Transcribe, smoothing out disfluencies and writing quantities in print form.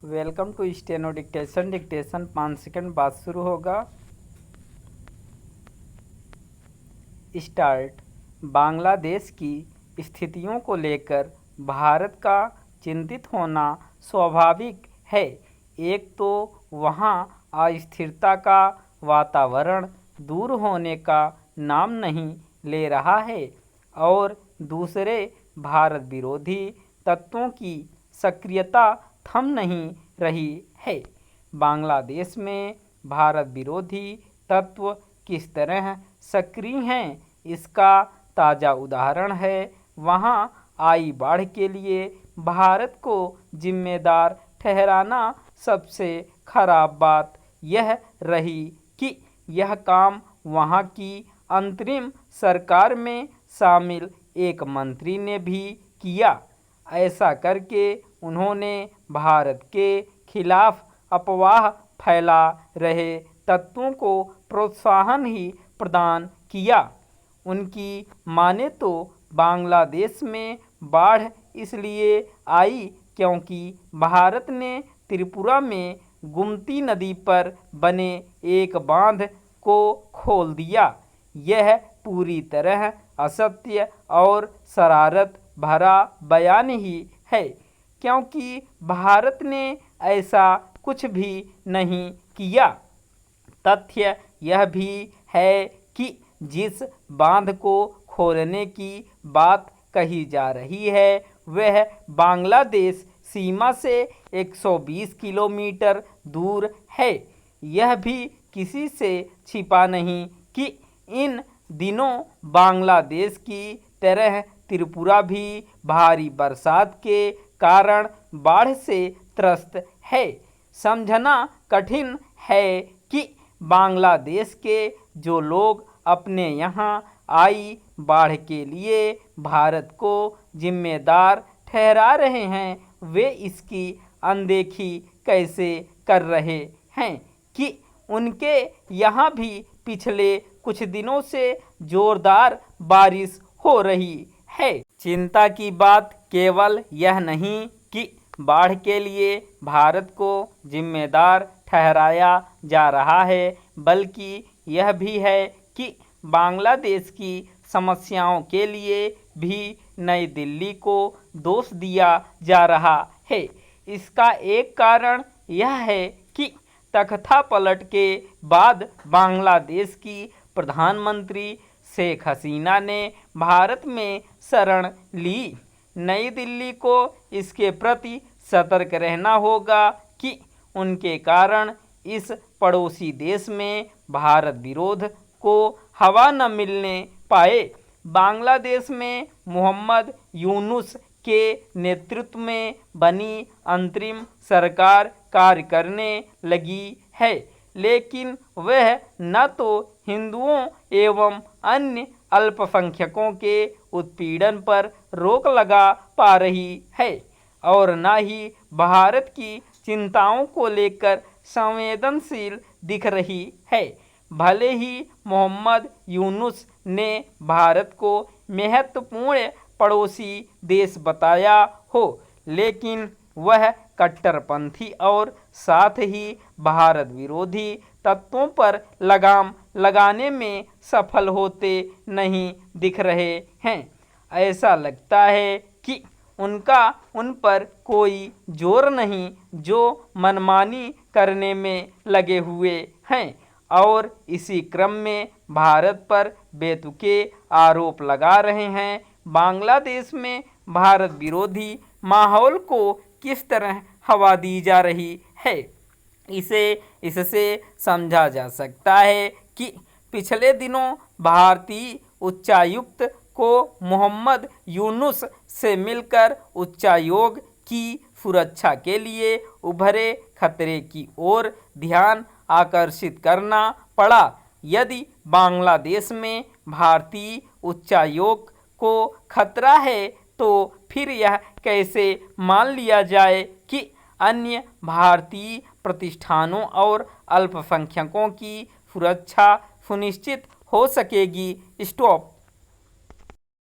Welcome to steno dictation. Dictation 5 second बाद शुरू होगा। स्टार्ट। बांग्लादेश की स्थितियों को लेकर भारत का चिंतित होना स्वाभाविक है। एक तो वहाँ अस्थिरता का वातावरण दूर होने का नाम नहीं ले रहा है और दूसरे भारत विरोधी तत्वों की सक्रियता थम नहीं रही है। बांग्लादेश में भारत विरोधी तत्व किस तरह सक्रिय हैं, इसका ताज़ा उदाहरण है वहाँ आई बाढ़ के लिए भारत को जिम्मेदार ठहराना। सबसे खराब बात यह रही कि यह काम वहाँ की अंतरिम सरकार में शामिल एक मंत्री ने भी किया। ऐसा करके उन्होंने भारत के खिलाफ अफवाह फैला रहे तत्वों को प्रोत्साहन ही प्रदान किया। उनकी माने तो बांग्लादेश में बाढ़ इसलिए आई क्योंकि भारत ने त्रिपुरा में गोमती नदी पर बने एक बांध को खोल दिया। यह पूरी तरह असत्य और शरारत भरा बयान ही है, क्योंकि भारत ने ऐसा कुछ भी नहीं किया। तथ्य यह भी है कि जिस बांध को खोलने की बात कही जा रही है वह बांग्लादेश सीमा से 120 किलोमीटर दूर है। यह भी किसी से छिपा नहीं कि इन दिनों बांग्लादेश की तरह त्रिपुरा भी भारी बरसात के कारण बाढ़ से त्रस्त है। समझना कठिन है कि बांग्लादेश के जो लोग अपने यहाँ आई बाढ़ के लिए भारत को जिम्मेदार ठहरा रहे हैं वे इसकी अनदेखी कैसे कर रहे हैं कि उनके यहाँ भी पिछले कुछ दिनों से जोरदार बारिश हो रही है। चिंता की बात केवल यह नहीं कि बाढ़ के लिए भारत को जिम्मेदार ठहराया जा रहा है, बल्कि यह भी है कि बांग्लादेश की समस्याओं के लिए भी नई दिल्ली को दोष दिया जा रहा है। इसका एक कारण यह है कि तख्तापलट के बाद बांग्लादेश की प्रधानमंत्री शेख हसीना ने भारत में शरण ली। नई दिल्ली को इसके प्रति सतर्क रहना होगा कि उनके कारण इस पड़ोसी देश में भारत विरोध को हवा न मिलने पाए। बांग्लादेश में मोहम्मद यूनुस के नेतृत्व में बनी अंतरिम सरकार कार्य करने लगी है, लेकिन वह न तो हिंदुओं एवं अन्य अल्पसंख्यकों के उत्पीड़न पर रोक लगा पा रही है और न ही भारत की चिंताओं को लेकर संवेदनशील दिख रही है। भले ही मोहम्मद यूनुस ने भारत को महत्वपूर्ण पड़ोसी देश बताया हो, लेकिन वह कट्टरपंथी और साथ ही भारत विरोधी तत्वों पर लगाम लगाने में सफल होते नहीं दिख रहे हैं। ऐसा लगता है कि उनका उन पर कोई जोर नहीं, जो मनमानी करने में लगे हुए हैं और इसी क्रम में भारत पर बेतुके आरोप लगा रहे हैं। बांग्लादेश में भारत विरोधी माहौल को किस तरह हवा दी जा रही है, इससे समझा जा सकता है कि पिछले दिनों भारतीय उच्चायुक्त को मोहम्मद यूनुस से मिलकर उच्चायोग की सुरक्षा के लिए उभरे खतरे की ओर ध्यान आकर्षित करना पड़ा। यदि बांग्लादेश में भारतीय उच्चायोग को खतरा है तो फिर यह कैसे मान लिया जाए कि अन्य भारतीय प्रतिष्ठानों और अल्पसंख्यकों की सुरक्षा सुनिश्चित हो सकेगी। स्टॉप।